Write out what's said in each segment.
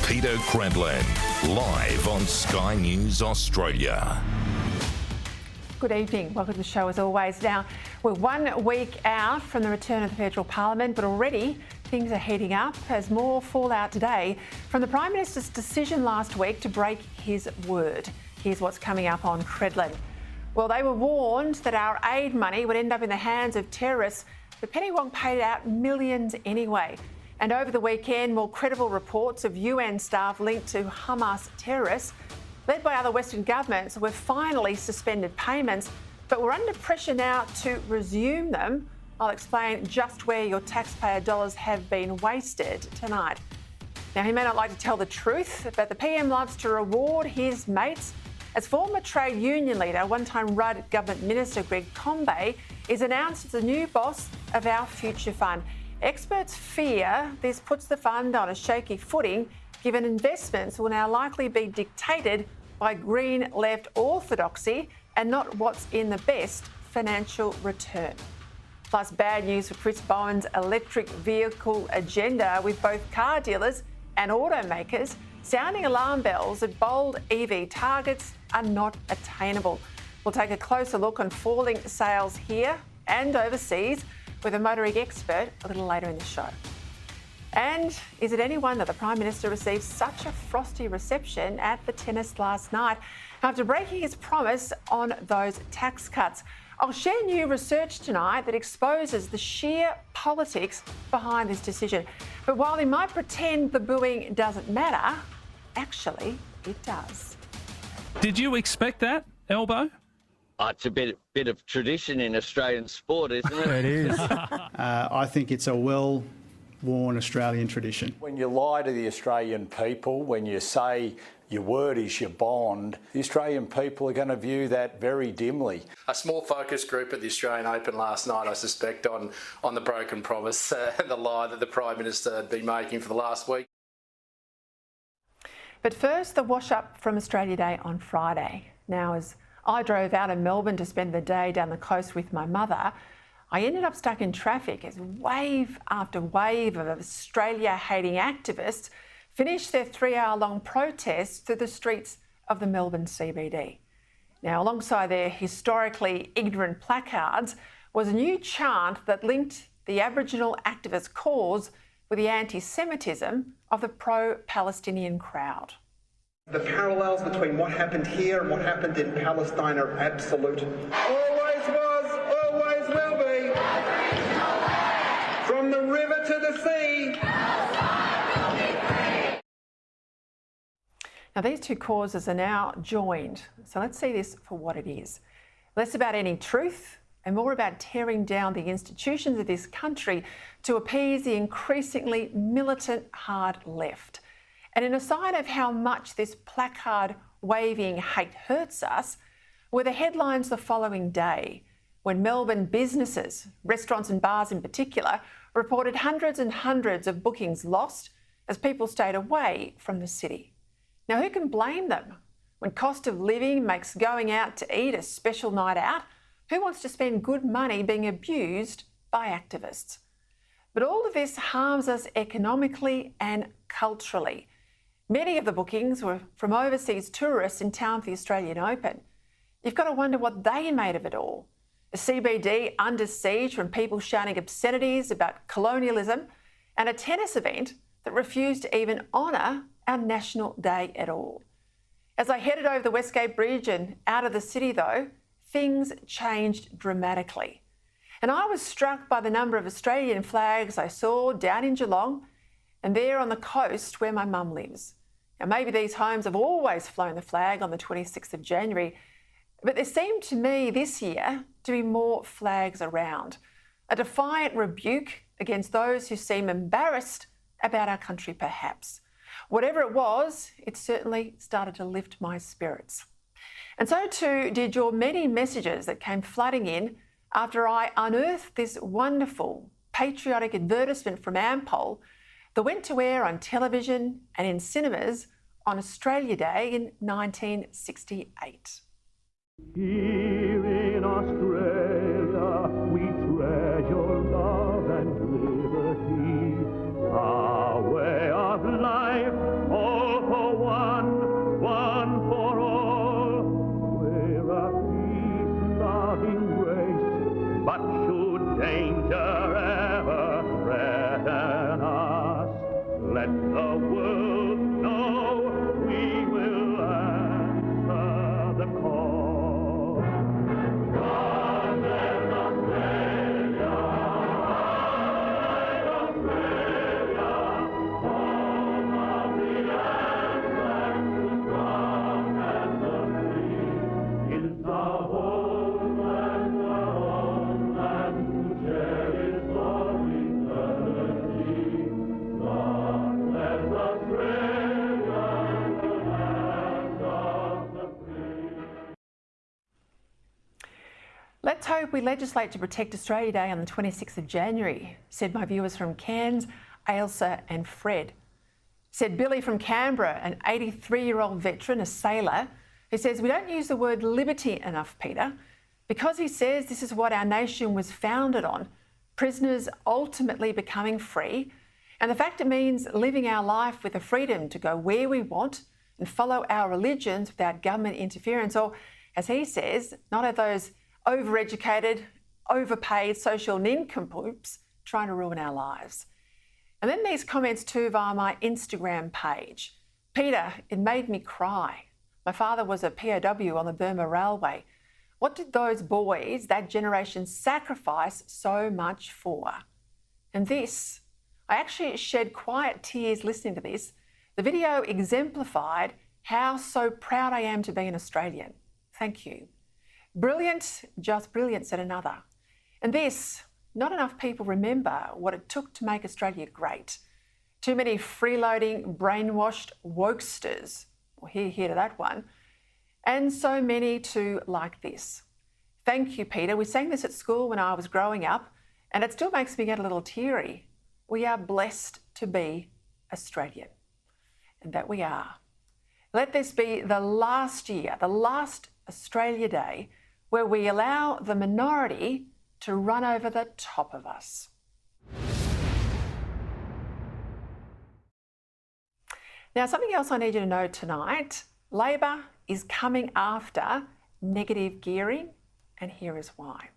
Peter Credlin, live on Sky News Australia. Good evening. Welcome to the show as always. Now, we're 1 week out from the return of the federal parliament, but already things are heating up as more fallout today from the Prime Minister's decision last week to break his word. Here's what's coming up on Credlin. Well, they were warned that our aid money would end up in the hands of terrorists, but Penny Wong paid out millions anyway. And over the weekend, more credible reports of UN staff linked to Hamas terrorists, led by other Western governments, were finally suspended payments, but we're under pressure now to resume them. I'll explain just where your taxpayer dollars have been wasted tonight. Now, he may not like to tell the truth, but the PM loves to reward his mates. As former trade union leader, one-time Rudd government minister Greg Combet is announced as the new boss of our future fund. Experts fear this puts the fund on a shaky footing, given investments will now likely be dictated by green left orthodoxy and not what's in the best financial return. Plus, bad news for Chris Bowen's electric vehicle agenda, with both car dealers and automakers sounding alarm bells that bold EV targets are not attainable. We'll take a closer look on falling sales here and overseas with a motoring expert a little later in the show. And is it any wonder the Prime Minister received such a frosty reception at the tennis last night after breaking his promise on those tax cuts? I'll share new research tonight that exposes the sheer politics behind this decision. But while he might pretend the booing doesn't matter, actually it does. Did you expect that, Elbo? It's a bit of tradition in Australian sport, isn't it? It is. I think it's a well-worn Australian tradition. When you lie to the Australian people, when you say your word is your bond, the Australian people are going to view that very dimly. A small focus group at the Australian Open last night, I suspect, on the broken promise and the lie that the Prime Minister had been making for the last week. But first, the wash-up from Australia Day on Friday. Now, as I drove out of Melbourne to spend the day down the coast with my mother, I ended up stuck in traffic as wave after wave of Australia-hating activists finished their 3-hour-long protest through the streets of the Melbourne CBD. Now, alongside their historically ignorant placards was a new chant that linked the Aboriginal activist cause with the anti-Semitism of the pro-Palestinian crowd. The parallels between what happened here and what happened in Palestine are absolute. Always was, always will be. From the river to the sea. Now, these two causes are now joined, so let's see this for what it is. Less about any truth and more about tearing down the institutions of this country to appease the increasingly militant hard left. And in a sign of how much this placard-waving hate hurts us, were the headlines the following day, when Melbourne businesses, restaurants and bars in particular, reported hundreds and hundreds of bookings lost as people stayed away from the city. Now, who can blame them? When cost of living makes going out to eat a special night out, who wants to spend good money being abused by activists? But all of this harms us economically and culturally. Many of the bookings were from overseas tourists in town for the Australian Open. You've got to wonder what they made of it all. The CBD under siege from people shouting obscenities about colonialism, and a tennis event that refused to even honour our National Day at all. As I headed over the Westgate Bridge and out of the city, though, things changed dramatically. And I was struck by the number of Australian flags I saw down in Geelong and there on the coast where my mum lives. Now, maybe these homes have always flown the flag on the 26th of January, but there seemed to me this year to be more flags around. A defiant rebuke against those who seem embarrassed about our country, perhaps. Whatever it was, it certainly started to lift my spirits. And so too did your many messages that came flooding in after I unearthed this wonderful patriotic advertisement from Ampol that went to air on television and in cinemas on Australia Day in 1968. Here in Australia we treasure love and liberty, our way of life. let the world know we will answer the call. God bless Australia, Australia, home of the ancestors strong and the free. It's our homeland to cherish for eternity. God bless Australia, the land of the free. Let's hope we legislate to protect Australia Day on the 26th of January, said my viewers from Cairns, Ailsa and Fred. Said Billy from Canberra, an 83-year-old veteran, a sailor, who says we don't use the word liberty enough, Peter, because he says this is what our nation was founded on, prisoners ultimately becoming free, and the fact it means living our life with the freedom to go where we want and follow our religions without government interference, or, as he says, not have those overeducated, overpaid social nincompoops trying to ruin our lives. And then these comments too via my Instagram page. Peter, it made me cry. My father was a POW on the Burma Railway. What did those boys, that generation, sacrifice so much for? And this, I actually shed quiet tears listening to this. The video exemplified how so proud I am to be an Australian. Thank you. Brilliant, just brilliant, said another. And this, not enough people remember what it took to make Australia great. Too many freeloading, brainwashed wokesters, or hear to that one, and so many too like this. Thank you, Peter. We sang this at school when I was growing up, and it still makes me get a little teary. We are blessed to be Australian, and that we are. Let this be the last year, the last Australia Day, where we allow the minority to run over the top of us. Now, something else I need you to know tonight, Labor is coming after negative gearing, and here is why.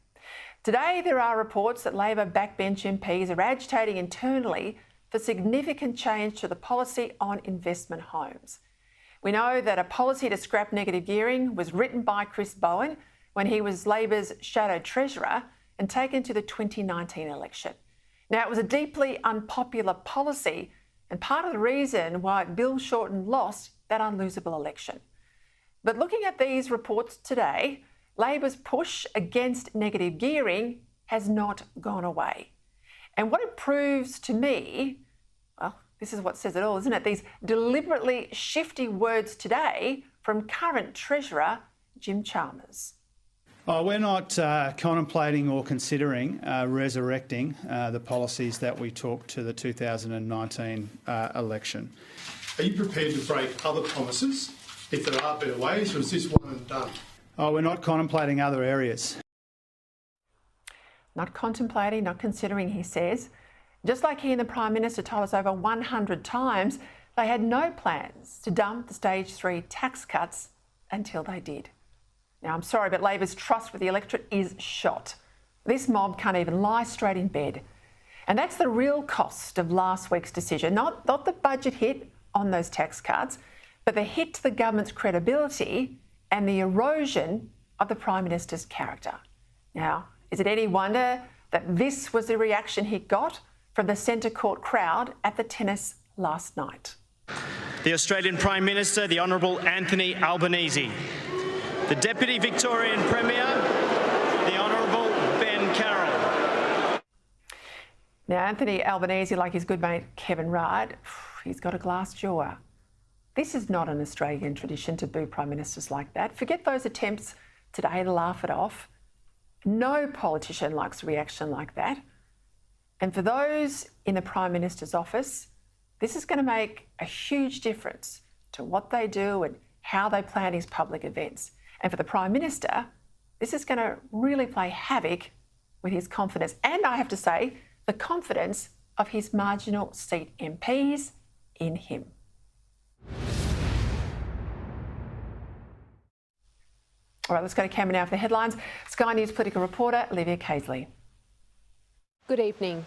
Today, there are reports that Labor backbench MPs are agitating internally for significant change to the policy on investment homes. We know that a policy to scrap negative gearing was written by Chris Bowen when he was Labor's shadow treasurer and taken to the 2019 election. Now, it was a deeply unpopular policy and part of the reason why Bill Shorten lost that unlosable election. But looking at these reports today, Labor's push against negative gearing has not gone away. And what it proves to me, well, this is what says it all, isn't it? These deliberately shifty words today from current Treasurer Jim Chalmers. We're not contemplating or considering resurrecting the policies that we took to the 2019 election. Are you prepared to break other promises if there are better ways, or is this one and done? We're not contemplating other areas. Not contemplating, not considering, he says. Just like he and the Prime Minister told us over 100 times, they had no plans to dump the Stage 3 tax cuts until they did. Now, I'm sorry, but Labor's trust with the electorate is shot. This mob can't even lie straight in bed. And that's the real cost of last week's decision, not the budget hit on those tax cuts, but the hit to the government's credibility and the erosion of the Prime Minister's character. Now, is it any wonder that this was the reaction he got from the Centre Court crowd at the tennis last night? The Australian Prime Minister, the Honourable Anthony Albanese. The Deputy Victorian Premier, the Honourable Ben Carroll. Now, Anthony Albanese, like his good mate Kevin Rudd, he's got a glass jaw. This is not an Australian tradition to boo Prime Ministers like that. Forget those attempts today to laugh it off. No politician likes a reaction like that. And for those in the Prime Minister's office, this is going to make a huge difference to what they do and how they plan his public events. And for the Prime Minister, this is going to really play havoc with his confidence. And I have to say, the confidence of his marginal seat MPs in him. All right, let's go to camera now for the headlines. Sky News political reporter Olivia Casely. Good evening.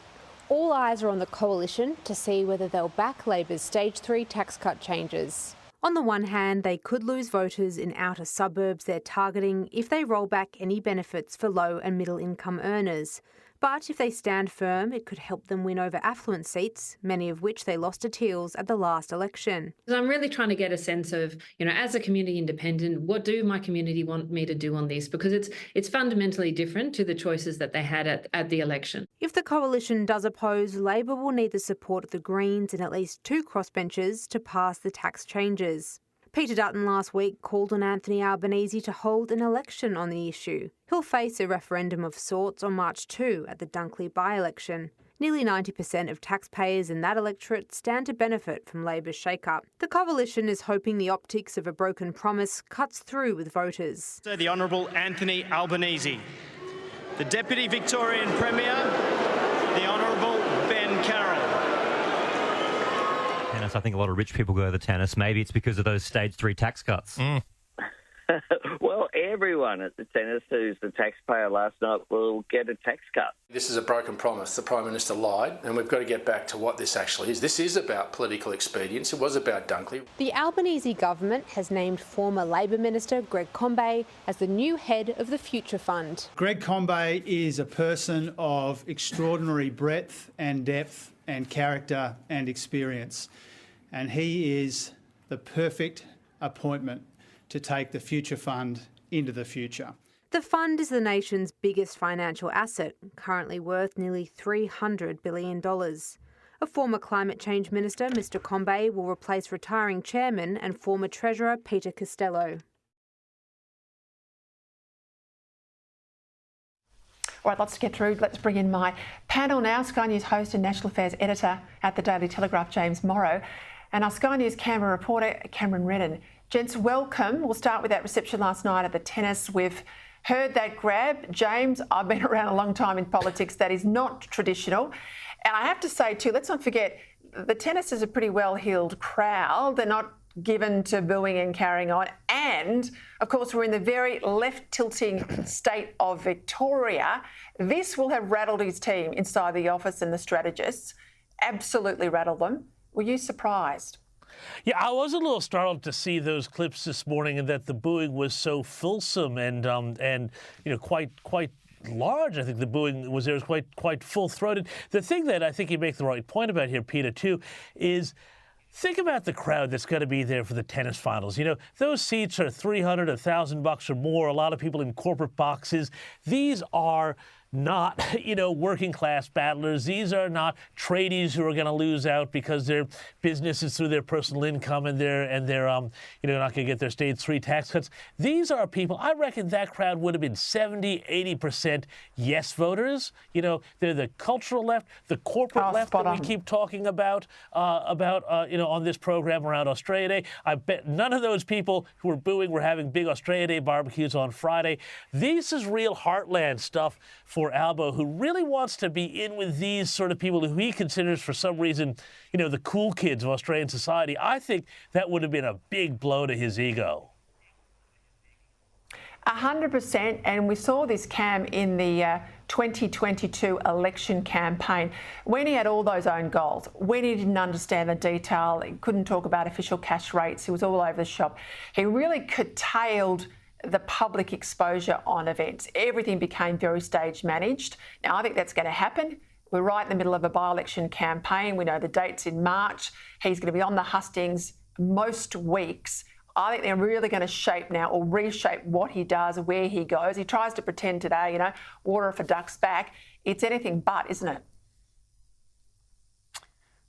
all eyes are on the coalition to see whether they'll back Labor's Stage 3 tax cut changes. On the one hand, they could lose voters in outer suburbs they're targeting if they roll back any benefits for low and middle income earners. But if they stand firm, it could help them win over affluent seats, many of which they lost to Teals at the last election. I'm really trying to get a sense of, as a community independent, what do my community want me to do on this? Because it's fundamentally different to the choices that they had at the election. If the coalition does oppose, Labor will need the support of the Greens and at least 2 crossbenchers to pass the tax changes. Peter Dutton last week called on Anthony Albanese to hold an election on the issue. He'll face a referendum of sorts on March 2 at the Dunkley by-election. Nearly 90% of taxpayers in that electorate stand to benefit from Labor's shake-up. The coalition is hoping the optics of a broken promise cuts through with voters. The Honourable Anthony Albanese, the Deputy Victorian Premier, the Honourable Ben Carroll. I think a lot of rich people go to the tennis. Maybe it's because of those Stage 3 tax cuts. Well, everyone at the tennis who's the taxpayer last night will get a tax cut. This is a broken promise. The Prime Minister lied, and we've got to get back to what this actually is. This is about political expedience. It was about Dunkley. The Albanese government has named former Labor Minister Greg Combet as the new head of the Future Fund. Greg Combet is a person of extraordinary breadth and depth and character and experience. And he is the perfect appointment to take the Future Fund into the future. The fund is the nation's biggest financial asset, currently worth nearly $300 billion. A former climate change minister, Mr Combet, will replace retiring chairman and former treasurer Peter Costello. All right, lots to get through. Let's bring in my panel now. Sky News host and National Affairs editor at the Daily Telegraph, James Morrow, and our Sky News Canberra reporter, Cameron Redden. Gents, welcome. We'll start with that reception last night at the tennis. We've heard that grab. James, I've been around a long time in politics. That is not traditional. And I have to say too, let's not forget, the tennis is a pretty well-heeled crowd. They're not given to booing and carrying on. And, of course, we're in the very left-tilting state of Victoria. This will have rattled his team inside the office and the strategists. Absolutely rattled them. Were you surprised? Yeah, I was a little startled to see those clips this morning and that the booing was so fulsome and quite large. I think the booing was quite full-throated. The thing that I think you make the right point about here, Peter, too, is think about the crowd that's going to be there for the tennis finals. Those seats are $300, $1,000 or more. A lot of people in corporate boxes. These are not, working class battlers. These are not tradies who are going to lose out because their business is through their personal income and they're not going to get their Stage 3 tax cuts. These are people, I reckon that crowd would have been 70, 80% yes voters. They're the cultural left, the corporate left that we keep talking about on this program around Australia Day. I bet none of those people who were booing were having big Australia Day barbecues on Friday. This is real heartland stuff for Albo, who really wants to be in with these sort of people who he considers, for some reason, the cool kids of Australian society. I think that would have been a big blow to his ego. 100%, and we saw this, Cam, in the 2022 election campaign, when he had all those own goals, when he didn't understand the detail, he couldn't talk about official cash rates, he was all over the shop. He really curtailed the public exposure on events. Everything became very stage managed. Now, I think that's going to happen. We're right in the middle of a by-election campaign. We know the date's in March. He's going to be on the hustings most weeks. I think they're really going to shape now or reshape what he does, where he goes. He tries to pretend today, water off a duck's back. It's anything but, isn't it?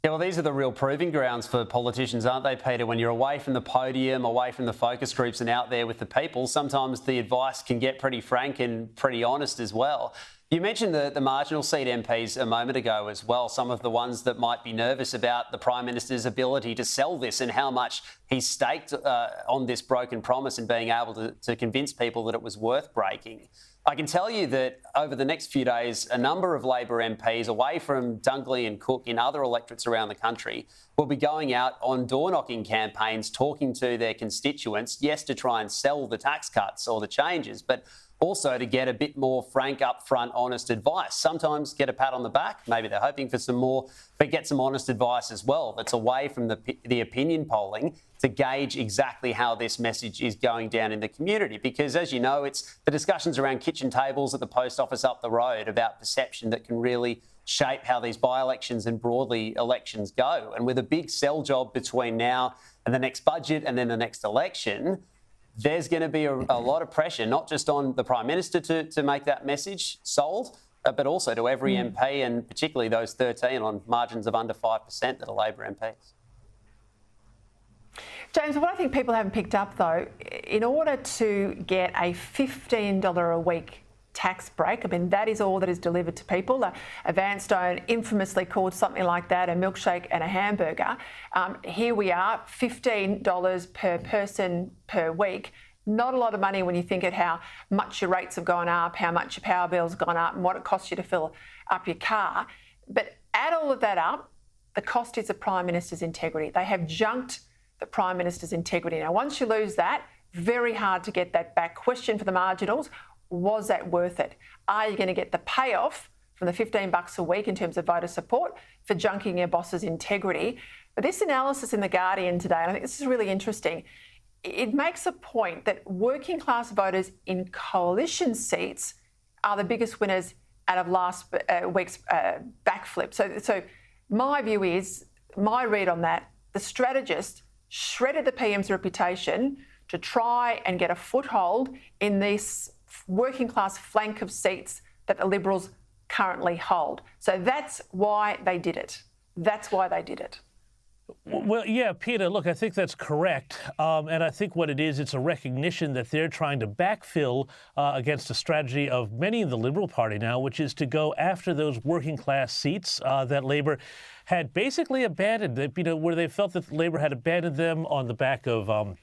Yeah, well, these are the real proving grounds for politicians, aren't they, Peter? When you're away from the podium, away from the focus groups and out there with the people, sometimes the advice can get pretty frank and pretty honest as well. You mentioned the marginal seat MPs a moment ago as well, some of the ones that might be nervous about the Prime Minister's ability to sell this and how much he's staked on this broken promise and being able to convince people that it was worth breaking. I can tell you that over the next few days, a number of Labor MPs away from Dunkley and Cook in other electorates around the country will be going out on door-knocking campaigns, talking to their constituents, yes, to try and sell the tax cuts or the changes, but also to get a bit more frank, upfront, honest advice. Sometimes get a pat on the back, maybe they're hoping for some more, but get some honest advice as well that's away from the opinion polling to gauge exactly how this message is going down in the community. Because as you know, it's the discussions around kitchen tables at the post office up the road about perception that can really shape how these by-elections and broadly elections go. And with a big sell job between now and the next budget and then the next election, there's going to be a lot of pressure, not just on the Prime Minister to make that message sold, but also to every MP, and particularly those 13 on margins of under 5% that are Labor MPs. James, what I think people haven't picked up, though, in order to get a $15 a week tax break, I mean, that is all that is delivered to people. A Vanstone infamously called something like that a milkshake and a hamburger. Here we are, $15 per person per week. Not a lot of money when you think of how much your rates have gone up, how much your power bill's gone up, and what it costs you to fill up your car. But add all of that up, the cost is the Prime Minister's integrity. They have junked the Prime Minister's integrity. Now, once you lose that, very hard to get that back. Question for the marginals, was that worth it? Are you going to get the payoff from the $15 a week in terms of voter support for junking your boss's integrity? But this analysis in The Guardian today, and I think this is really interesting, it makes a point that working class voters in coalition seats are the biggest winners out of last week's backflip. So my view is, my read on that, the strategist shredded the PM's reputation to try and get a foothold in this working class flank of seats that the Liberals currently hold. So that's why they did it. That's why they did it. Well, yeah, Peter, look, I think that's correct. And I think what it is, it's a recognition that they're trying to backfill against a strategy of many in the Liberal Party now, which is to go after those working class seats that Labor had basically abandoned, where they felt that Labor had abandoned them on the back of a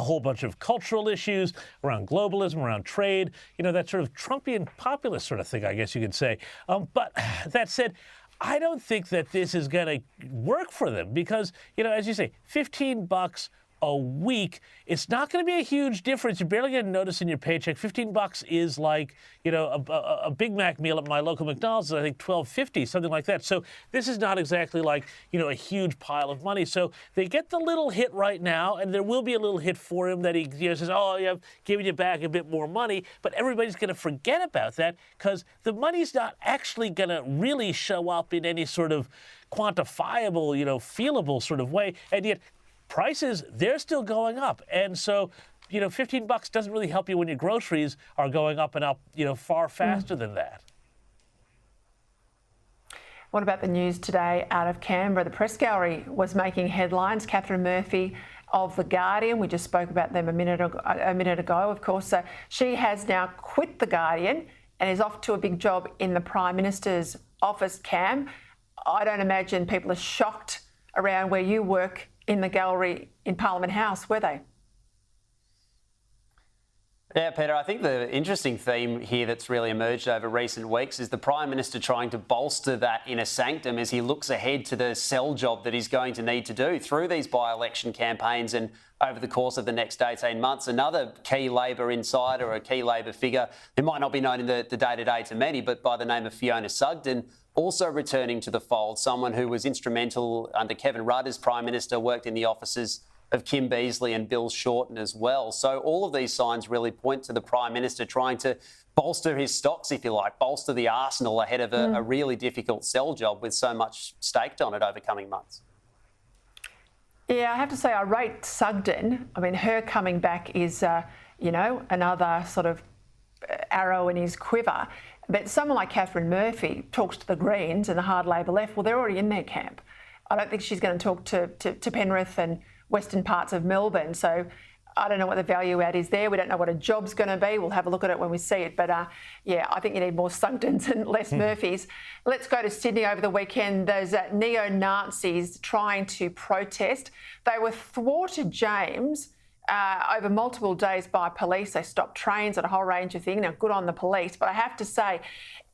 whole bunch of cultural issues around globalism, around trade, that sort of Trumpian populist sort of thing, I guess you could say. But that said, I don't think that this is going to work for them because, as you say, $15 a week, it's not going to be a huge difference. You're barely going to notice in your paycheck. $15 is like, a Big Mac meal at my local McDonald's is, I think, $12.50, something like that. So this is not exactly like, a huge pile of money. So they get the little hit right now, and there will be a little hit for him that he says, oh, yeah, I'm giving you back a bit more money. But everybody's going to forget about that because the money's not actually going to really show up in any sort of quantifiable, feelable sort of way. And yet prices, they're still going up. And so, $15 doesn't really help you when your groceries are going up and up, far faster than that. What about the news today out of Canberra? The press gallery was making headlines. Catherine Murphy of The Guardian, we just spoke about them a minute ago, of course. She has now quit The Guardian and is off to a big job in the Prime Minister's office, Cam. I don't imagine people are shocked around where you work in the gallery in Parliament House, were they? Yeah, Peter, I think the interesting theme here that's really emerged over recent weeks is the Prime Minister trying to bolster that inner sanctum as he looks ahead to the sell job that he's going to need to do through these by-election campaigns and over the course of the next 18 months. Another key Labor insider or a key Labor figure who might not be known in the day-to-day to many, but by the name of Fiona Sugden, also returning to the fold, someone who was instrumental under Kevin Rudd as Prime Minister, worked in the offices of Kim Beazley and Bill Shorten as well. So all of these signs really point to the Prime Minister trying to bolster his stocks, if you like, bolster the arsenal ahead of a really difficult sell job with so much staked on it over coming months. Yeah, I have to say I rate Sugden. I mean, her coming back is, another sort of arrow in his quiver. But someone like Catherine Murphy talks to the Greens and the hard Labor left. Well, they're already in their camp. I don't think she's going to talk to Penrith and western parts of Melbourne. So I don't know what the value add is there. We don't know what a job's going to be. We'll have a look at it when we see it. But I think you need more Sugdens and less Murphys. Let's go to Sydney over the weekend. Those neo-Nazis trying to protest. They were thwarted, James, over multiple days by police. They stopped trains and a whole range of things. Now, good on the police. But I have to say,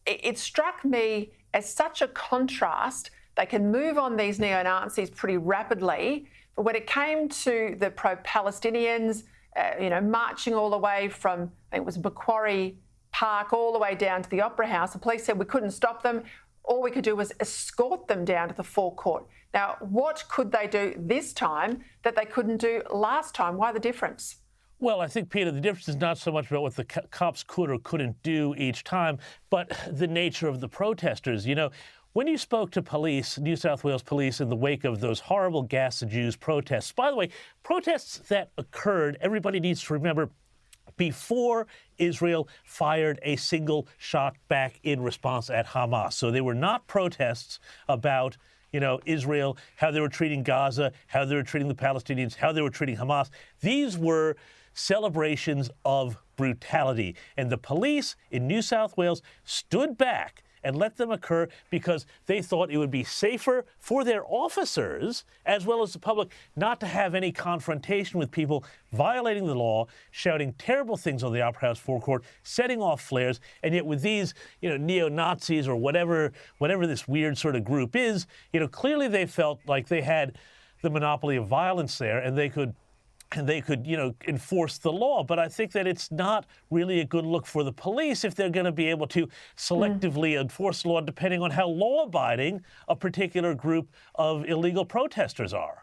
it struck me as such a contrast. They can move on these neo-Nazis pretty rapidly. But when it came to the pro-Palestinians, marching all the way from, I think it was Macquarie Park, all the way down to the Opera House. The police said we couldn't stop them. All we could do was escort them down to the forecourt. Now, what could they do this time that they couldn't do last time? Why the difference? Well, I think, Peter, the difference is not so much about what the cops could or couldn't do each time, but the nature of the protesters. When you spoke to police, New South Wales police, in the wake of those horrible gas the Jews protests, by the way, protests that occurred, everybody needs to remember, before Israel fired a single shot back in response at Hamas. So they were not protests about, Israel, how they were treating Gaza, how they were treating the Palestinians, how they were treating Hamas. These were celebrations of brutality. And the police in New South Wales stood back and let them occur because they thought it would be safer for their officers, as well as the public, not to have any confrontation with people violating the law, shouting terrible things on the Opera House forecourt, setting off flares. And yet with these, neo-Nazis or whatever this weird sort of group is, clearly they felt like they had the monopoly of violence there, and they could enforce the law. But I think that it's not really a good look for the police if they're going to be able to selectively enforce the law depending on how law-abiding a particular group of illegal protesters are.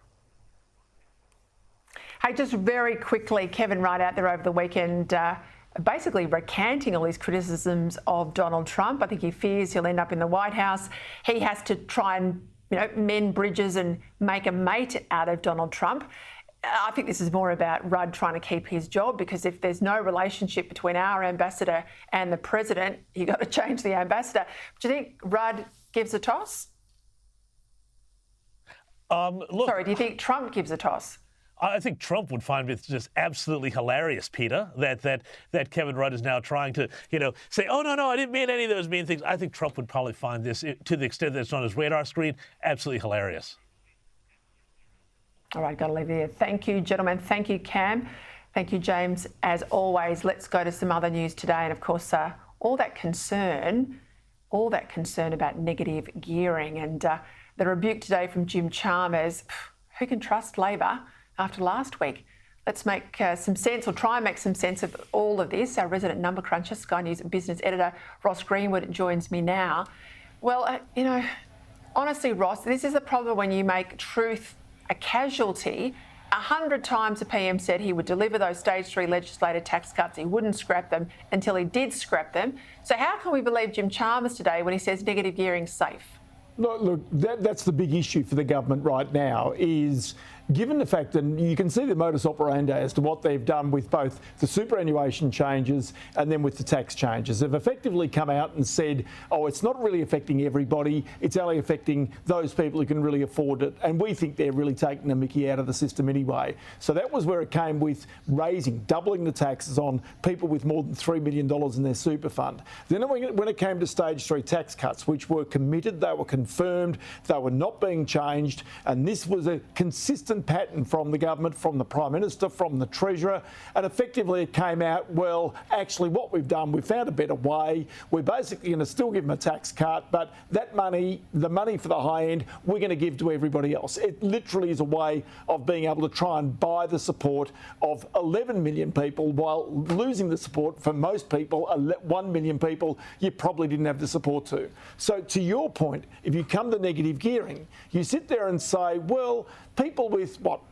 Hey, just very quickly, Kevin Rudd out there over the weekend basically recanting all his criticisms of Donald Trump. I think he fears he'll end up in the White House. He has to try and, mend bridges and make a mate out of Donald Trump. I think this is more about Rudd trying to keep his job, because if there's no relationship between our ambassador and the president, you've got to change the ambassador. Do you think Rudd gives a toss? Sorry, do you think Trump gives a toss? I think Trump would find it just absolutely hilarious, Peter, that Kevin Rudd is now trying to, say, oh, no, I didn't mean any of those mean things. I think Trump would probably find this, to the extent that it's on his radar screen, absolutely hilarious. All right, got to leave it there. Thank you, gentlemen. Thank you, Cam. Thank you, James. As always, let's go to some other news today. And of course, all that concern about negative gearing, and the rebuke today from Jim Chalmers. Who can trust Labor after last week? Let's make some sense, or try and make some sense of all of this. Our resident number cruncher, Sky News business editor, Ross Greenwood, joins me now. Well, honestly, Ross, this is the problem when you make truth a casualty. 100 times the PM said he would deliver those stage 3 legislated tax cuts. He wouldn't scrap them until he did scrap them. So how can we believe Jim Chalmers today when he says negative gearing's safe? Look, that's the big issue for the government right now, is given the fact that you can see the modus operandi as to what they've done with both the superannuation changes and then with the tax changes. They've effectively come out and said, oh, it's not really affecting everybody, it's only affecting those people who can really afford it. And we think they're really taking the mickey out of the system anyway. So that was where it came with doubling the taxes on people with more than $3 million in their super fund. Then when it came to stage 3 tax cuts, which were committed, they were confirmed, they were not being changed, and this was a consistent pattern from the government, from the Prime Minister, from the Treasurer, and effectively it came out, well, actually what we've done, we've found a better way. We're basically going to still give them a tax cut, but that money, the money for the high end, we're going to give to everybody else. It literally is a way of being able to try and buy the support of 11 million people while losing the support for most people, 1 million people you probably didn't have the support to. So to your point, if you come to negative gearing, you sit there and say, well, people with,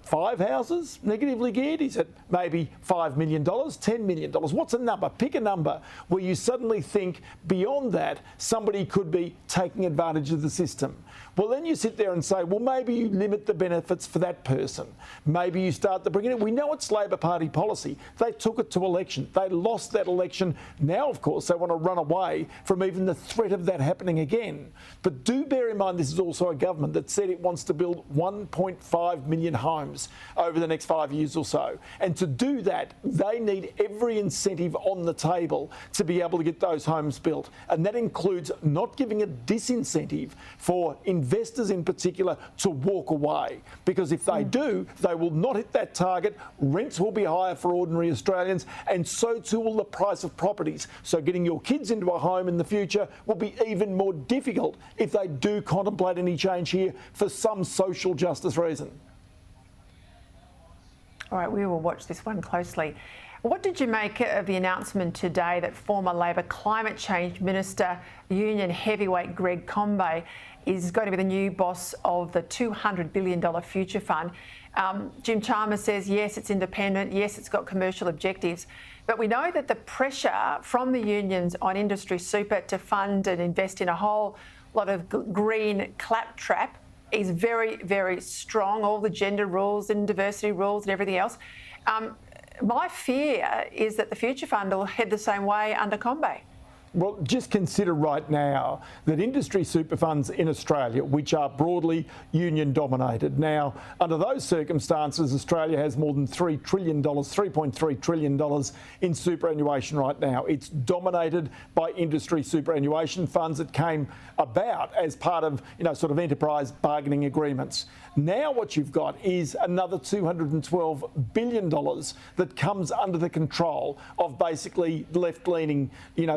5 houses negatively geared? Is it maybe $5 million, $10 million? What's a number? Pick a number where you suddenly think beyond that somebody could be taking advantage of the system. Well, then you sit there and say, well, maybe you limit the benefits for that person. Maybe you start to bring it in. We know it's Labor Party policy. They took it to election. They lost that election. Now, of course, they want to run away from even the threat of that happening again. But do bear in mind, this is also a government that said it wants to build 1.5 million homes over the next 5 years or so. And to do that, they need every incentive on the table to be able to get those homes built. And that includes not giving a disincentive for investors in particular to walk away. Because if they do, they will not hit that target. Rents will be higher for ordinary Australians, and so too will the price of properties. So getting your kids into a home in the future will be even more difficult if they do contemplate any change here for some social justice reason. All right, we will watch this one closely. What did you make of the announcement today that former Labor Climate Change Minister, Union heavyweight Greg Combet, is going to be the new boss of the $200 billion future fund? Jim Chalmers says, yes, it's independent, yes, it's got commercial objectives, but we know that the pressure from the unions on industry super to fund and invest in a whole lot of green claptrap is very, very strong, all the gender rules and diversity rules and everything else. My fear is that the Future Fund will head the same way under Combet. Well, just consider right now that industry super funds in Australia, which are broadly union dominated. Now, under those circumstances, Australia has more than $3 trillion, $3.3 trillion in superannuation right now. It's dominated by industry superannuation funds. It came about as part of, sort of enterprise bargaining agreements. Now what you've got is another $212 billion that comes under the control of basically left-leaning,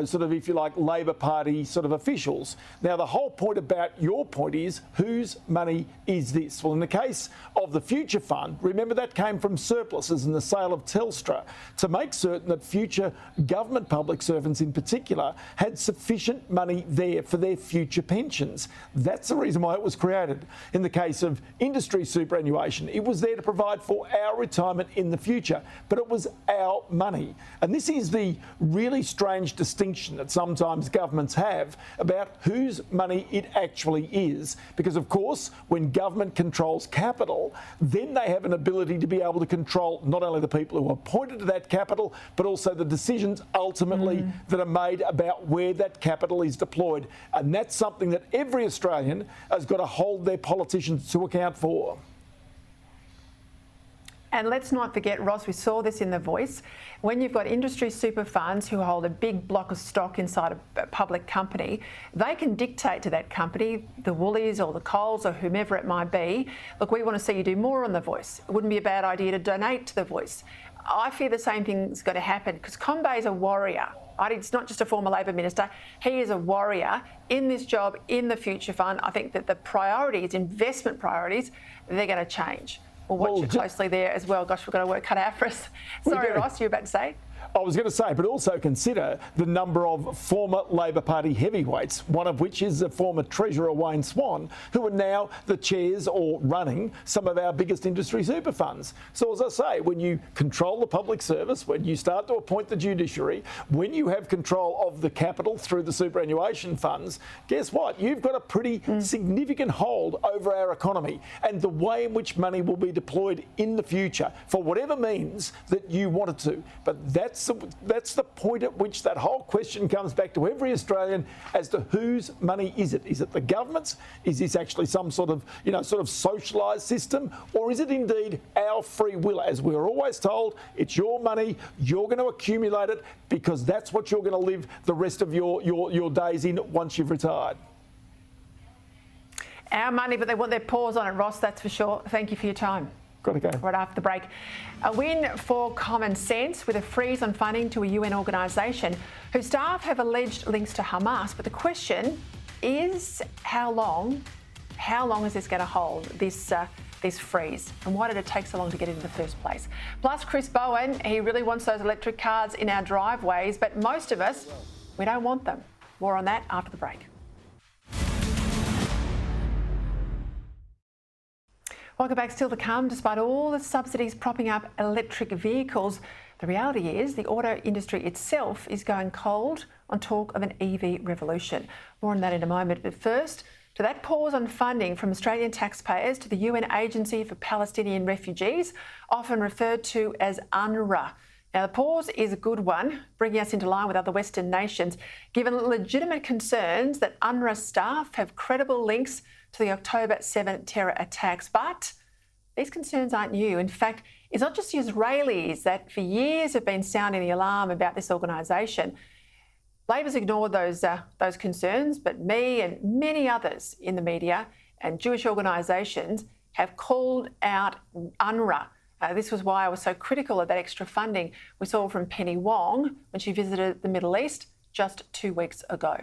sort of, if you like, Labor Party sort of officials. Now, the whole point about your point is, whose money is this? Well, in the case of the Future Fund, remember that came from surpluses in the sale of Telstra to make certain that future government public servants in particular had sufficient money there for their future pensions. That's the reason why it was created. In the case of industry superannuation, it was there to provide for our retirement in the future, but it was our money. And this is the really strange distinction that sometimes governments have about whose money it actually is. Because, of course, when government controls capital, then they have an ability to be able to control not only the people who are appointed to that capital, but also the decisions ultimately that are made about where that capital is deployed. And that's something that every Australian has got to hold their politicians to account for. And let's not forget, Ross, we saw this in The Voice. When you've got industry super funds who hold a big block of stock inside a public company, they can dictate to that company, the Woolies or the Coles or whomever it might be, look, we want to see you do more on The Voice. It wouldn't be a bad idea to donate to The Voice. I fear the same thing's going to happen because Combet is a warrior. It's not just a former Labor minister. He is a warrior in this job, in the Future Fund. I think that the priorities, investment priorities, they're going to change. We'll watch it closely there as well. Gosh, we've got a work cut out for us. Sorry, Ross, you were about to say? I was going to say, but also consider the number of former Labor Party heavyweights, one of which is the former Treasurer Wayne Swan, who are now the chairs or running some of our biggest industry super funds. So as I say, when you control the public service, when you start to appoint the judiciary, when you have control of the capital through the superannuation funds, guess what? You've got a pretty significant hold over our economy and the way in which money will be deployed in the future for whatever means that you want it to. But that's the point at which that whole question comes back to every Australian as to whose money is it? Is it the government's? Is this actually some sort of, sort of socialised system? Or is it indeed our free will? As we were always told, it's your money, you're going to accumulate it because that's what you're going to live the rest of your days in once you've retired. Our money, but they want their paws on it, Ross, that's for sure. Thank you for your time. Got to go. Right after the break. A win for common sense with a freeze on funding to a UN organisation whose staff have alleged links to Hamas. But the question is, how long is this going to hold, this freeze? And why did it take so long to get it in the first place? Plus, Chris Bowen, he really wants those electric cars in our driveways, but most of us, we don't want them. More on that after the break. Welcome back. Still to come, despite all the subsidies propping up electric vehicles, the reality is the auto industry itself is going cold on talk of an EV revolution. More on that in a moment. But first, to that pause on funding from Australian taxpayers to the UN Agency for Palestinian Refugees, often referred to as UNRWA. Now, the pause is a good one, bringing us into line with other Western nations, given legitimate concerns that UNRWA staff have credible links to the October 7 terror attacks. But these concerns aren't new. In fact, it's not just the Israelis that for years have been sounding the alarm about this organisation. Labor's ignored those concerns, but me and many others in the media and Jewish organisations have called out UNRWA. This was why I was so critical of that extra funding we saw from Penny Wong when she visited the Middle East just 2 weeks ago.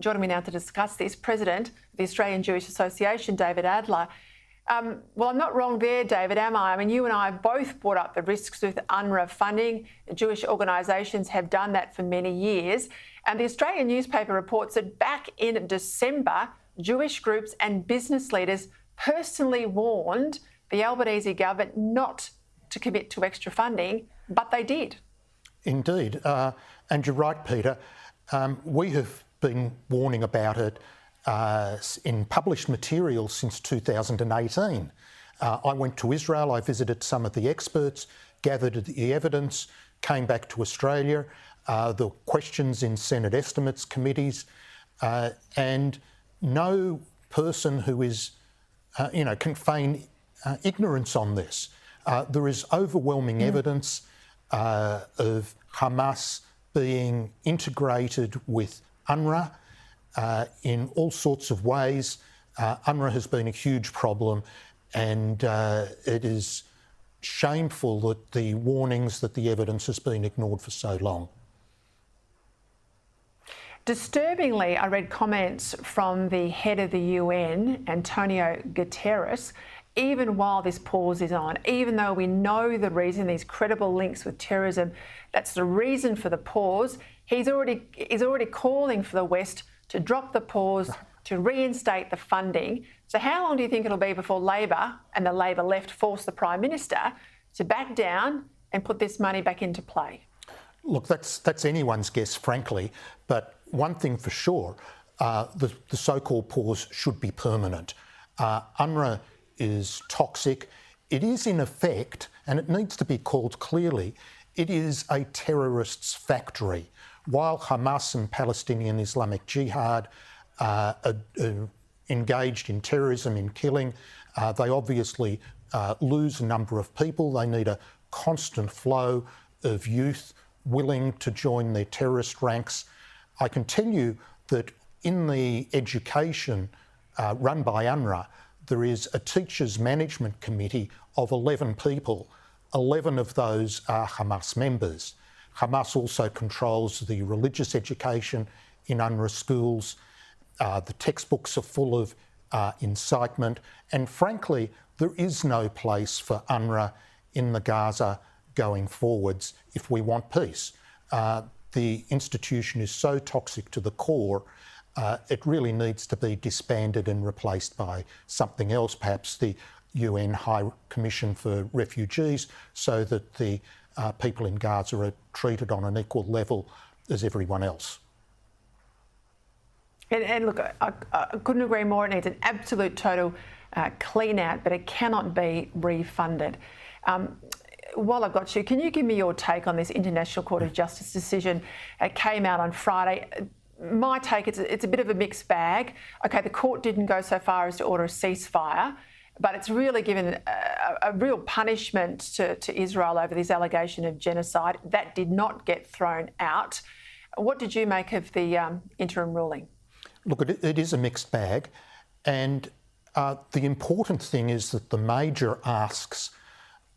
Joining me now to discuss this, President of the Australian Jewish Association, David Adler. Well, I'm not wrong there, David, am I? I mean, you and I have both brought up the risks with UNRWA funding. Jewish organisations have done that for many years. And the Australian newspaper reports that back in December, Jewish groups and business leaders personally warned the Albanese government not to commit to extra funding, but they did. Indeed. And you're right, Peter. We have been warning about it in published materials since 2018. I went to Israel, I visited some of the experts, gathered the evidence, came back to Australia, the questions in Senate estimates committees, and no person who is, can feign ignorance on this. There is overwhelming evidence of Hamas being integrated with UNRWA in all sorts of ways. UNRWA has been a huge problem, and it is shameful that the warnings, that the evidence has been ignored for so long. Disturbingly, I read comments from the head of the UN, Antonio Guterres, even while this pause is on, even though we know the reason, these credible links with terrorism, that's the reason for the pause. He's already calling for the West to drop the pause, to reinstate the funding. So how long do you think it'll be before Labor and the Labor left force the Prime Minister to back down and put this money back into play? Look, that's anyone's guess, frankly. But one thing for sure, the so-called pause should be permanent. UNRWA is toxic. It is in effect, and it needs to be called clearly, it is a terrorist's factory. While Hamas and Palestinian Islamic Jihad are engaged in terrorism, in killing, they obviously lose a number of people. They need a constant flow of youth willing to join their terrorist ranks. I can tell you that in the education run by UNRWA, there is a teachers' management committee of 11 people. 11 of those are Hamas members. Hamas also controls the religious education in UNRWA schools. The textbooks are full of incitement. And frankly, there is no place for UNRWA in the Gaza going forwards if we want peace. The institution is so toxic to the core, it really needs to be disbanded and replaced by something else, perhaps the UN High Commission for Refugees, so that the people in Gaza are treated on an equal level as everyone else. And look, I couldn't agree more. It needs an absolute total clean out, but it cannot be refunded. While I've got you, can you give me your take on this International Court of Justice decision? It came out on Friday. My take, it's a bit of a mixed bag. OK, the court didn't go so far as to order a ceasefire, but it's really given a real punishment to Israel over this allegation of genocide. That did not get thrown out. What did you make of the interim ruling? Look, it is a mixed bag. And the important thing is that the major asks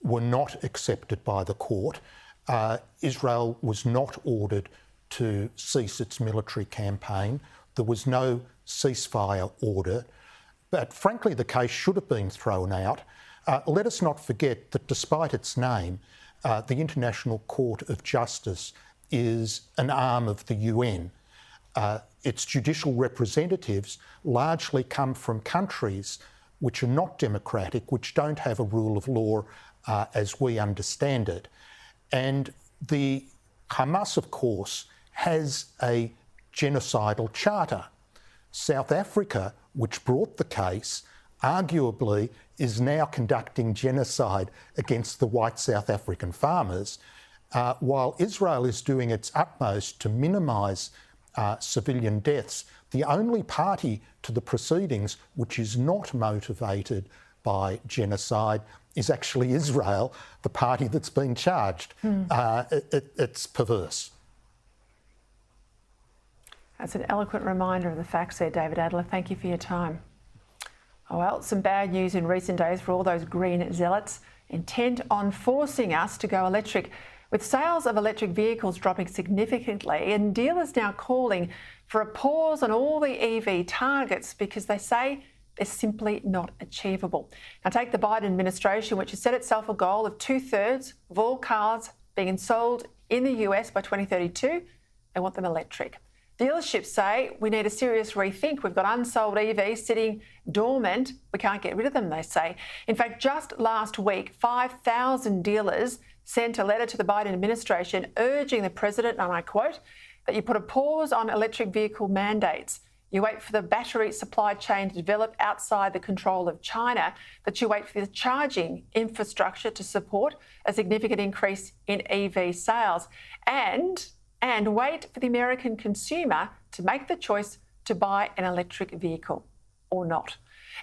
were not accepted by the court. Israel was not ordered to cease its military campaign. There was no ceasefire order. But frankly, the case should have been thrown out. Let us not forget that despite its name, the International Court of Justice is an arm of the UN. Its judicial representatives largely come from countries which are not democratic, which don't have a rule of law as we understand it. And the Hamas, of course, has a genocidal charter. South Africa, which brought the case, arguably is now conducting genocide against the white South African farmers, while Israel is doing its utmost to minimise civilian deaths. The only party to the proceedings which is not motivated by genocide is actually Israel, the party that's been charged. It's perverse. That's an eloquent reminder of the facts there, David Adler. Thank you for your time. Oh, well, some bad news in recent days for all those green zealots intent on forcing us to go electric. With sales of electric vehicles dropping significantly and dealers now calling for a pause on all the EV targets because they say They're simply not achievable. Now take the Biden administration, which has set itself a goal of 2/3 of all cars being sold in the US by 2032. They want them electric. Dealerships say we need a serious rethink. We've got unsold EVs sitting dormant. We can't get rid of them, they say. In fact, just last week, 5,000 dealers sent a letter to the Biden administration urging the president, and I quote, that you put a pause on electric vehicle mandates. You wait for the battery supply chain to develop outside the control of China, that you wait for the charging infrastructure to support a significant increase in EV sales, and wait for the American consumer to make the choice to buy an electric vehicle or not.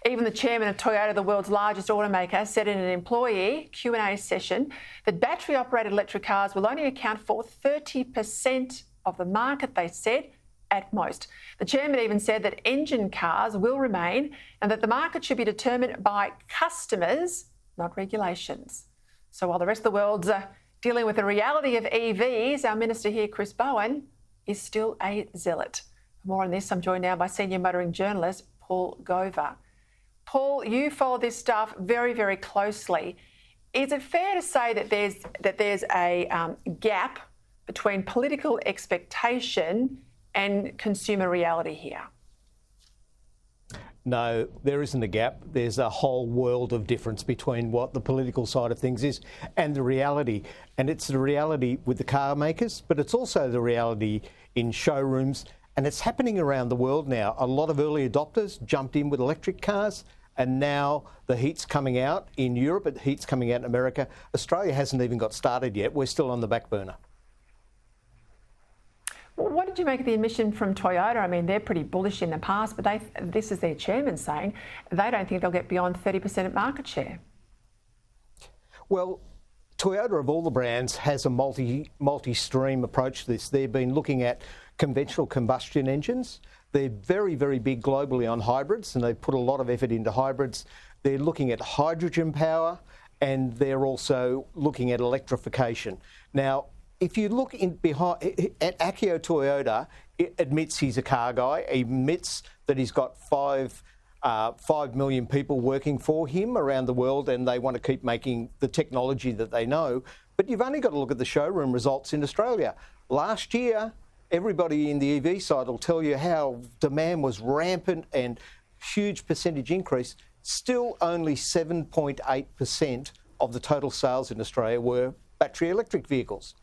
Even the chairman of Toyota, the world's largest automaker, said in an employee Q&A session that battery-operated electric cars will only account for 30% of the market, they said, at most. The chairman even said that engine cars will remain and that the market should be determined by customers, not regulations. So while the rest of the world's dealing with the reality of EVs, our minister here, Chris Bowen, is still a zealot. For more on this, I'm joined now by senior motoring journalist Paul Gover. Paul, you follow this stuff very, very closely. Is it fair to say that there's a gap between political expectation and consumer reality here? No, there isn't a gap. There's a whole world of difference between what the political side of things is and the reality. And it's the reality with the car makers, but it's also the reality in showrooms. And it's happening around the world now. A lot of early adopters jumped in with electric cars, and now the heat's coming out in Europe, the heat's coming out in America. Australia hasn't even got started yet. We're still on the back burner. What did you make of the admission from Toyota? I mean, they're pretty bullish in the past, but this is their chairman saying they don't think they'll get beyond 30% of market share. Well, Toyota, of all the brands, has a multi-stream approach to this. They've been looking at conventional combustion engines. They're very, very big globally on hybrids, and they've put a lot of effort into hybrids. They're looking at hydrogen power, and they're also looking at electrification. Now, if you look at Akio Toyoda, it admits he's a car guy. He admits that he's got 5 million people working for him around the world, and they want to keep making the technology that they know. But you've only got to look at the showroom results in Australia. Last year, everybody in the EV side will tell you how demand was rampant and huge percentage increase. Still only 7.8% of the total sales in Australia were battery electric vehicles.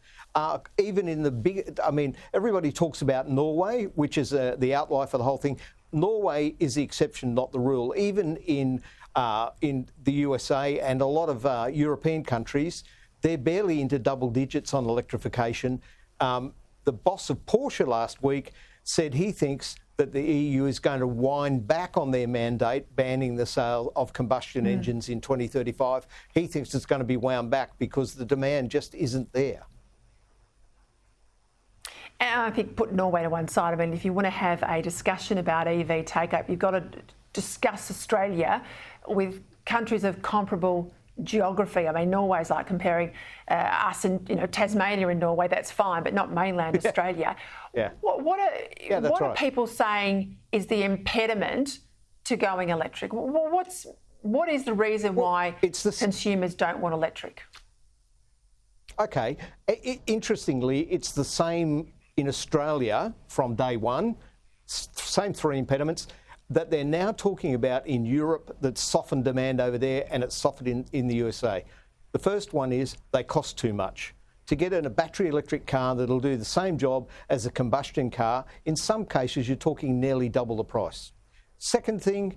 Even in the big, I mean, everybody talks about Norway, which is the outlier for the whole thing. Norway is the exception, not the rule. Even in the USA and a lot of European countries, they're barely into double digits on electrification. The boss of Porsche last week said he thinks that the EU is going to wind back on their mandate banning the sale of combustion engines in 2035. He thinks it's going to be wound back because the demand just isn't there. And I think put Norway to one side. I mean, if you want to have a discussion about EV take-up, you've got to discuss Australia with countries of comparable geography. I mean, Norway's like comparing us and Tasmania and Norway. That's fine, but not mainland Australia. Yeah. What are people saying is the impediment to going electric? What is the reason why consumers don't want electric? Okay. Interestingly, it's the same in Australia from day one, same 3 impediments that they're now talking about in Europe that softened demand over there, and it's softened in the USA. The first one is they cost too much. To get in a battery electric car that'll do the same job as a combustion car, in some cases you're talking nearly double the price. Second thing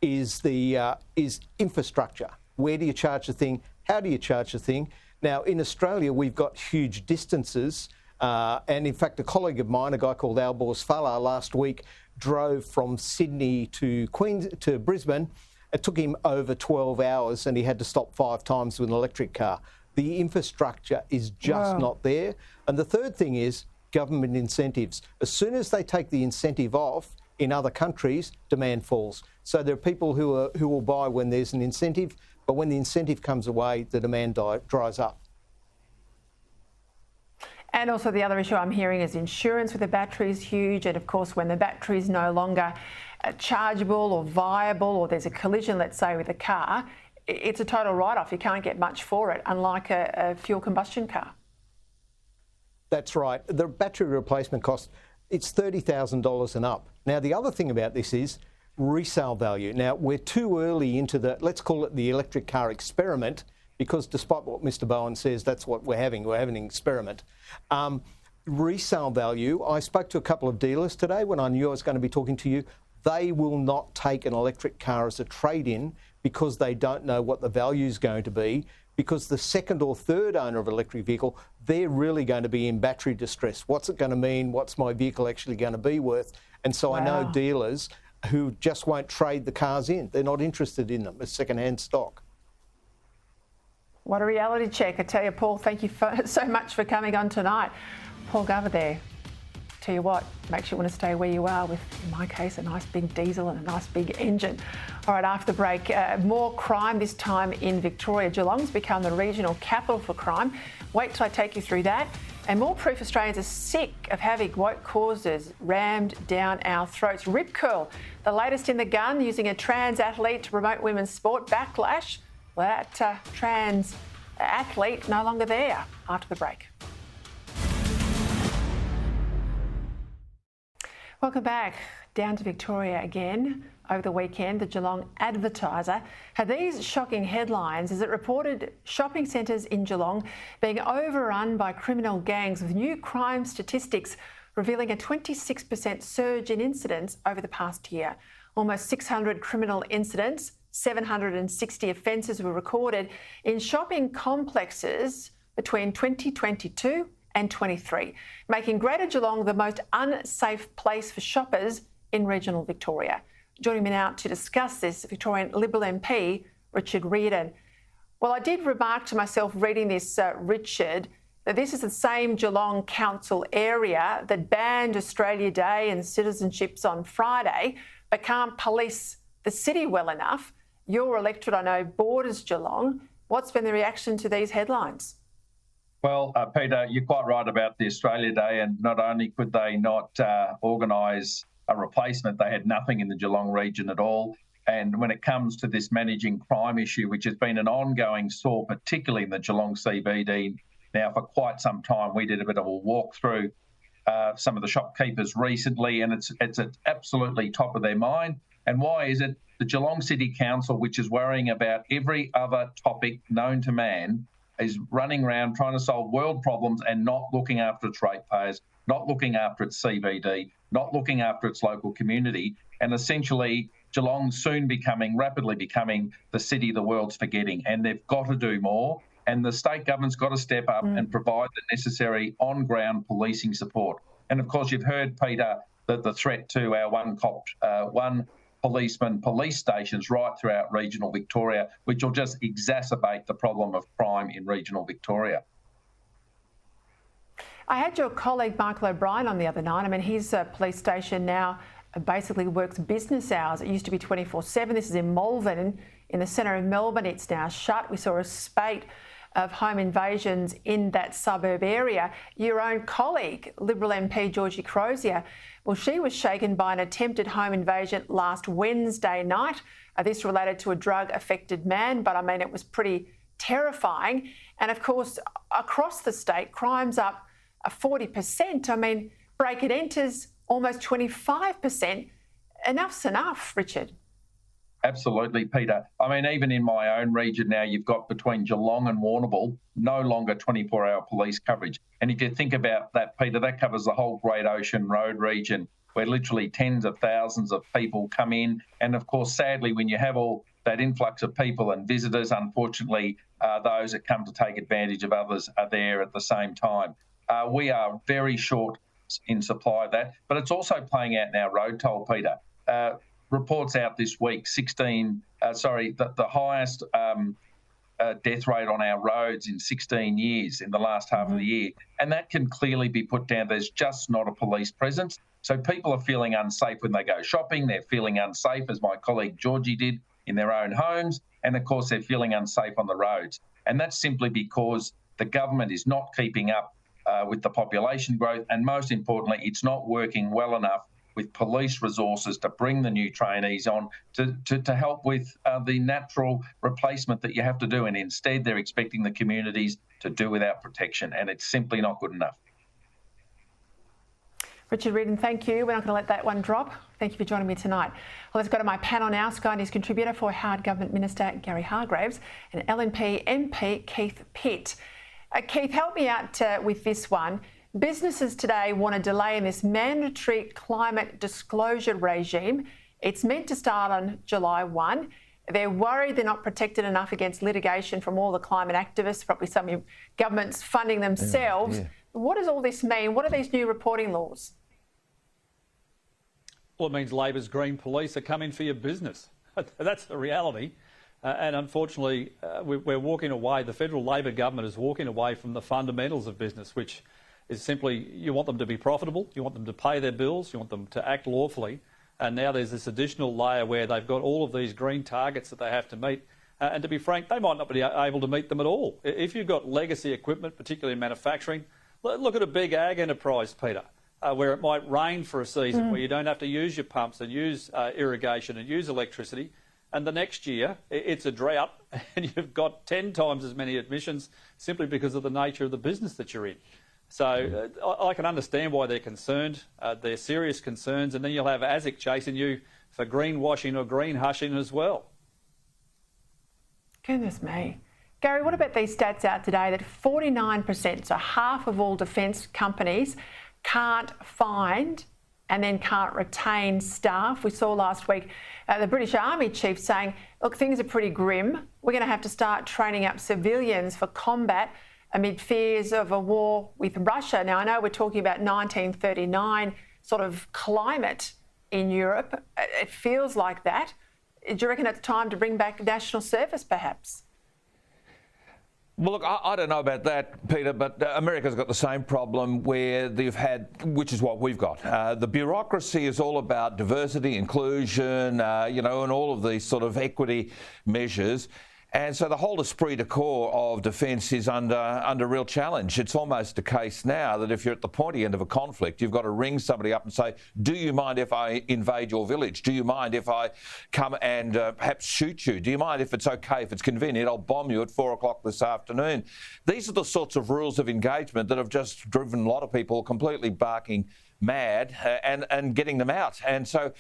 is is infrastructure. Where do you charge the thing? How do you charge the thing? Now, in Australia, we've got huge distances. And in fact, a colleague of mine, a guy called Albanese last week, drove from Sydney to Brisbane. It took him over 12 hours and he had to stop 5 times with an electric car. The infrastructure is just not there. And the third thing is government incentives. As soon as they take the incentive off in other countries, demand falls. So there are people who will buy when there's an incentive, but when the incentive comes away, the demand dries up. And also the other issue I'm hearing is insurance with the battery is huge. And of course, when the battery is no longer chargeable or viable, or there's a collision, let's say, with a car, it's a total write-off. You can't get much for it, unlike a fuel combustion car. That's right. The battery replacement cost, it's $30,000 and up. Now, the other thing about this is resale value. Now, we're too early into the, let's call it the electric car experiment, because despite what Mr. Bowen says, that's what we're having. We're having an experiment. Resale value, I spoke to a couple of dealers today when I knew I was going to be talking to you. They will not take an electric car as a trade-in because they don't know what the value is going to be, because the second or third owner of an electric vehicle, they're really going to be in battery distress. What's it going to mean? What's my vehicle actually going to be worth? And so I know dealers who just won't trade the cars in. They're not interested in them as second-hand stock. What a reality check. I tell you, Paul, thank you so much for coming on tonight. Paul Gover there. Tell you what, makes you want to stay where you are with, in my case, a nice big diesel and a nice big engine. All right, after the break, more crime, this time in Victoria. Geelong's become the regional capital for crime. Wait till I take you through that. And more proof Australians are sick of having woke causes rammed down our throats. Rip curl, the latest in the gun, using a trans athlete to promote women's sport. Backlash, well, that trans athlete no longer there. After the break. Welcome back. Down to Victoria again. Over the weekend, the Geelong Advertiser had these shocking headlines as it reported shopping centres in Geelong being overrun by criminal gangs, with new crime statistics revealing a 26% surge in incidents over the past year. Almost 600 criminal incidents, 760 offences were recorded in shopping complexes between 2022 and 23, making Greater Geelong the most unsafe place for shoppers in regional Victoria. Joining me now to discuss this, Victorian Liberal MP, Richard Reardon. Well, I did remark to myself reading this, Richard, that this is the same Geelong Council area that banned Australia Day and citizenships on Friday, but can't police the city well enough. Your electorate, I know, borders Geelong. What's been the reaction to these headlines? Well, Peter, you're quite right about the Australia Day, and not only could they not organise a replacement, they had nothing in the Geelong region at all. And when it comes to this managing crime issue, which has been an ongoing sore, particularly in the Geelong CBD now for quite some time, we did a bit of a walk through some of the shopkeepers recently, and it's absolutely top of their mind. And why is it? The Geelong City Council, which is worrying about every other topic known to man, is running around trying to solve world problems and not looking after its ratepayers, not looking after its CBD, not looking after its local community, and essentially Geelong's soon rapidly becoming the city the world's forgetting, and they've got to do more. And the state government's got to step up and provide the necessary on-ground policing support. And of course, you've heard, Peter, that the threat to our one policeman police stations right throughout regional Victoria, which will just exacerbate the problem of crime in regional Victoria. I had your colleague Michael O'Brien on the other night. I mean, his police station now basically works business hours. It used to be 24/7. This is in Malvern, in the centre of Melbourne. It's now shut. We saw a spate of home invasions in that suburb area. Your own colleague, Liberal MP Georgie Crozier, well, she was shaken by an attempted home invasion last Wednesday night. This related to a drug-affected man, but I mean, it was pretty terrifying. And of course, across the state, crime's up 40%. I mean, break and enters almost 25%. Enough's enough, Richard. Absolutely, Peter. I mean, even in my own region now, you've got between Geelong and Warrnambool, no longer 24-hour police coverage. And if you think about that, Peter, that covers the whole Great Ocean Road region, where literally tens of thousands of people come in. And of course, sadly, when you have all that influx of people and visitors, unfortunately, those that come to take advantage of others are there at the same time. We are very short in supply of that, but it's also playing out in our road toll, Peter. Reports out this week, the highest death rate on our roads in 16 years in the last half of the year. And that can clearly be put down. There's just not a police presence. So people are feeling unsafe when they go shopping. They're feeling unsafe, as my colleague Georgie did, in their own homes. And of course, they're feeling unsafe on the roads. And that's simply because the government is not keeping up with the population growth. And most importantly, it's not working well enough with police resources to bring the new trainees on to help with the natural replacement that you have to do. And instead, they're expecting the communities to do without protection, and it's simply not good enough. Richard Reardon, thank you. We're not going to let that one drop. Thank you for joining me tonight. Well, let's go to my panel now. Sky News contributor for Howard Government Minister Gary Hargreaves and LNP MP Keith Pitt. Keith, help me out with this one. Businesses today want a delay in this mandatory climate disclosure regime. It's meant to start on July 1. They're worried they're not protected enough against litigation from all the climate activists, probably some governments funding themselves. What does all this mean? What are these new reporting laws? Well, it means Labor's green police are coming for your business. That's the reality. And unfortunately, we're walking away, the federal Labor government is walking away from the fundamentals of business, which is simply you want them to be profitable, you want them to pay their bills, you want them to act lawfully. And now there's this additional layer where they've got all of these green targets that they have to meet. And to be frank, they might not be able to meet them at all. If you've got legacy equipment, particularly in manufacturing, look at a big ag enterprise, Peter, where it might rain for a season, where you don't have to use your pumps and use irrigation and use electricity. And the next year, it's a drought and you've got 10 times as many emissions simply because of the nature of the business that you're in. So I can understand why they're concerned. They're serious concerns. And then you'll have ASIC chasing you for greenwashing or green hushing as well. Goodness me. Gary, what about these stats out today that 49%, so half of all defence companies, can't find and then can't retain staff? We saw last week the British Army chief saying, look, things are pretty grim. We're going to have to start training up civilians for combat amid fears of a war with Russia. Now, I know we're talking about 1939 sort of climate in Europe. It feels like that. Do you reckon it's time to bring back national service, perhaps? Well, look, I don't know about that, Peter, but America's got the same problem where they've had, which is what we've got. The bureaucracy is all about diversity, inclusion, and all of these sort of equity measures. And so the whole esprit de corps of defence is under real challenge. It's almost a case now that if you're at the pointy end of a conflict, you've got to ring somebody up and say, do you mind if I invade your village? Do you mind if I come and perhaps shoot you? Do you mind if it's okay, if it's convenient, I'll bomb you at 4 o'clock this afternoon? These are the sorts of rules of engagement that have just driven a lot of people completely barking mad and getting them out. And so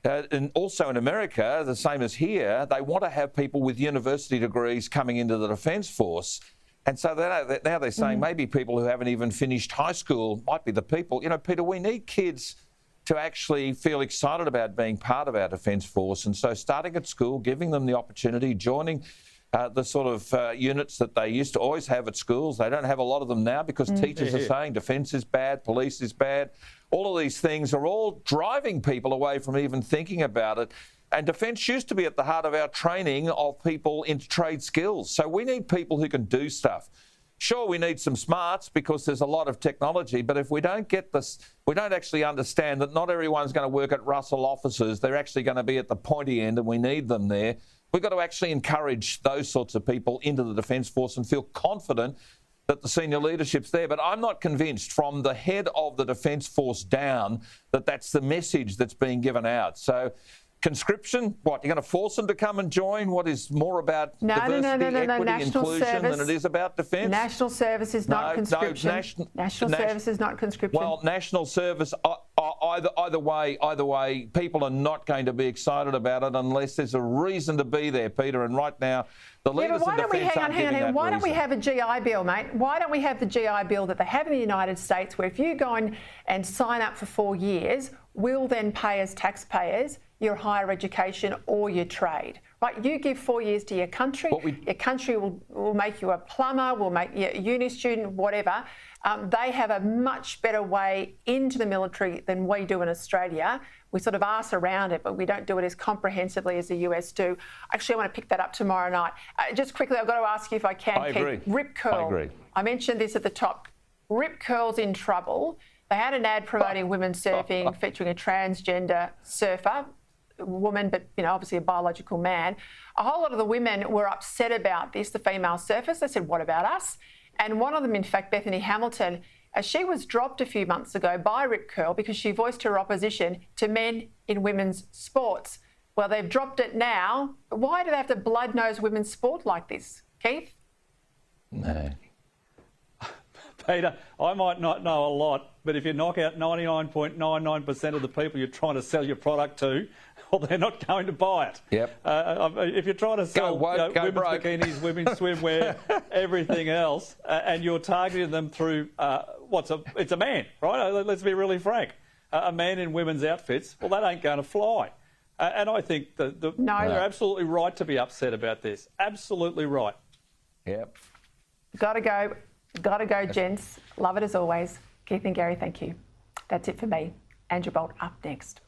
and also in America, the same as here, they want to have people with university degrees coming into the Defence Force. And so now they're saying maybe people who haven't even finished high school might be the people. You know, Peter, we need kids to actually feel excited about being part of our Defence Force. And so starting at school, giving them the opportunity, joining the sort of units that they used to always have at schools. They don't have a lot of them now because teachers are saying defence is bad, police is bad. All of these things are all driving people away from even thinking about it. And defence used to be at the heart of our training of people into trade skills. So we need people who can do stuff. Sure, we need some smarts because there's a lot of technology, but if we don't get this, we don't actually understand that not everyone's going to work at Russell offices. They're actually going to be at the pointy end and we need them there. We've got to actually encourage those sorts of people into the Defence Force and feel confident that the senior leadership's there. But I'm not convinced from the head of the Defence Force down that that's the message that's being given out. So conscription, what, you're going to force them to come and join? What is more about diversity, equity, inclusion than it is about defence? National service is not conscription. National service is not conscription. Well, national service, either way, people are not going to be excited about it unless there's a reason to be there, Peter. And right now, the leaders of defence aren't giving that reason. Why don't we have a GI Bill, mate? Why don't we have the GI Bill that they have in the United States where if you go and sign up for 4 years, we'll then pay as taxpayers your higher education or your trade, right? You give 4 years to your country, your country will make you a plumber, will make you a uni student, whatever. They have a much better way into the military than we do in Australia. We sort of arse around it, but we don't do it as comprehensively as the US do. Actually, I want to pick that up tomorrow night. Just quickly, I've got to ask you if I can. I agree. Rip curl. I agree. I mentioned this at the top. Rip curl's in trouble. They had an ad promoting women surfing featuring a transgender surfer, woman, but obviously a biological man. A whole lot of the women were upset about this, the female surfers. They said, what about us? And one of them, in fact, Bethany Hamilton, she was dropped a few months ago by Rip Curl because she voiced her opposition to men in women's sports. Well, they've dropped it now. Why do they have to blood-nose women's sport like this? Keith? No. Peter, I might not know a lot, but if you knock out 99.99% of the people you're trying to sell your product to, well, they're not going to buy it. Yep. If you're trying to sell women's bikinis, women's swimwear, everything else, and you're targeting them through it's a man, right? Let's be really frank. A man in women's outfits, well, that ain't going to fly. And I think they're absolutely right to be upset about this. Absolutely right. Yep. Gotta go, gents. Love it as always. Keith and Gary, thank you. That's it for me. Andrew Bolt up next.